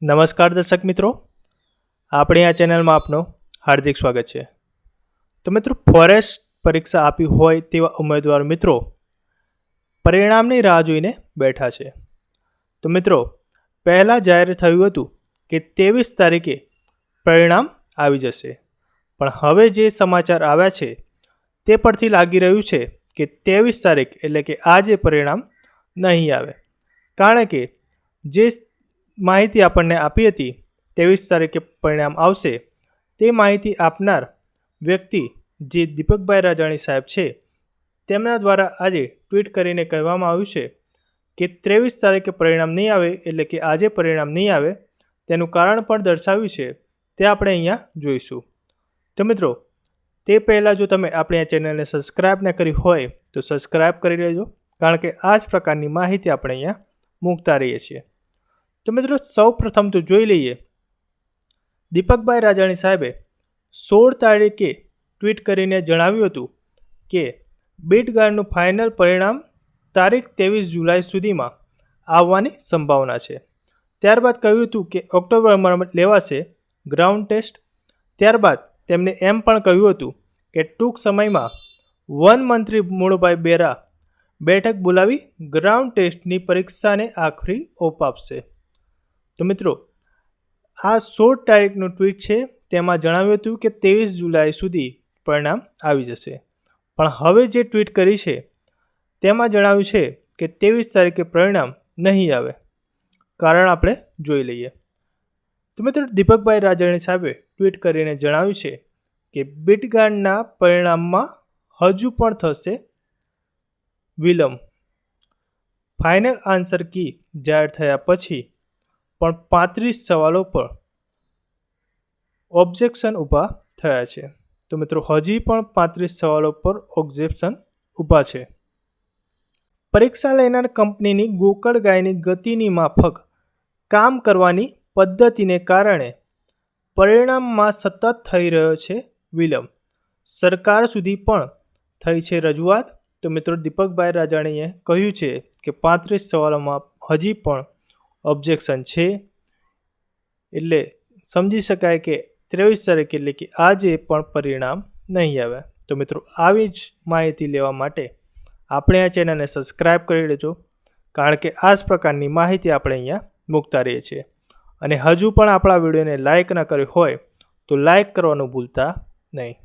નમસ્કાર દર્શક મિત્રો, આપણી આ ચેનલમાં આપનું હાર્દિક સ્વાગત છે। તો મિત્રો, ફોરેસ્ટ પરીક્ષા આપી હોય તેવા ઉમેદવાર મિત્રો પરિણામની રાહ જોઈને બેઠા છે। તો મિત્રો, પહેલાં જાહેર થયું હતું કે 23 તારીખે પરિણામ આવી જશે, પણ હવે જે સમાચાર આવ્યા છે તે પરથી લાગી રહ્યું છે કે 23 તારીખ એટલે કે આજે પરિણામ નહીં આવે, કારણ કે જે માહિતી આપણને આપી હતી 23 તારીખે પરિણામ આવશે, તે માહિતી આપનાર વ્યક્તિ જે દીપકભાઈ રાજાણી સાહેબ છે, તેમના દ્વારા આજે ટ્વીટ કરીને કહેવામાં આવ્યું છે કે 23 તારીખે પરિણામ નહીં આવે એટલે કે આજે પરિણામ નહીં આવે, તેનું કારણ પણ દર્શાવ્યું છે, તે આપણે અહીંયા જોઈશું। તો મિત્રો, તે પહેલાં જો તમે આપણી આ ચેનલને સબસ્ક્રાઈબ ન કરી હોય તો સબસ્ક્રાઈબ કરી લેજો, કારણ કે આ જ પ્રકારની માહિતી આપણે અહીંયા મૂકતા રહીએ છીએ। તો મિત્રો, સૌ પ્રથમ તો જોઈ લઈએ, દીપકભાઈ રાજાણી સાહેબે 16 તારીખે ટ્વીટ કરીને જણાવ્યું હતું કે બીટ ગાર્ડનું ફાઇનલ પરિણામ તારીખ 23 જુલાઈ સુધીમાં આવવાની સંભાવના છે। ત્યારબાદ કહ્યું હતું કે ઓક્ટોબરમાં લેવાશે ગ્રાઉન્ડ ટેસ્ટ। ત્યારબાદ તેમણે એમ પણ કહ્યું હતું કે ટૂંક સમયમાં વન મંત્રી મુળુભાઈ બેરા બેઠક બોલાવી ગ્રાઉન્ડ ટેસ્ટની પરીક્ષાને આખરી ઓપ આપશે। તો મિત્રો, આ 16 તારીખનું ટ્વીટ છે, તેમાં જણાવ્યું હતું કે 23 જુલાઈ સુધી પરિણામ આવી જશે, પણ હવે જે ટ્વીટ કરી છે તેમાં જણાવ્યું છે કે 23 તારીખે પરિણામ નહીં આવે। કારણ આપણે જોઈ લઈએ। તો મિત્રો, દીપકભાઈ રાજાણી સાહેબે ટ્વીટ કરીને જણાવ્યું છે કે બીટ ગાર્ડના પરિણામમાં હજુ પણ થશે વિલંબ। ફાઇનલ આન્સર કી જાહેર થયા પછી પણ 35 સવાલો પર ઓબ્જેક્શન ઊભા થયા છે। તો મિત્રો, હજી પણ 35 સવાલો પર ઓબ્જેક્શન ઊભા છે। પરીક્ષા લેનાર કંપનીની ગોકળ ગાયની ગતિની માફક કામ કરવાની પદ્ધતિને કારણે પરિણામમાં સતત થઈ રહ્યો છે વિલંબ। સરકાર સુધી પણ થઈ છે રજૂઆત। તો મિત્રો, દીપકભાઈ રાજાણીએ કહ્યું છે કે 35 સવાલોમાં હજી પણ ઓબ્જેક્શન છે, એટલે સમજી શકાય કે 23 તારીખ એટલે કે આજે પણ પરિણામ નહીં આવે। તો મિત્રો, આવી જ માહિતી લેવા માટે આપણે આ ચેનલને સબસ્ક્રાઈબ કરી લેજો, કારણ કે આ જ પ્રકારની માહિતી આપણે અહીંયા મૂકતા રહીએ છીએ। અને હજુ પણ આપણા વિડીયોને લાઇક ન કરી હોય તો લાઇક કરવાનું ભૂલતા નહીં।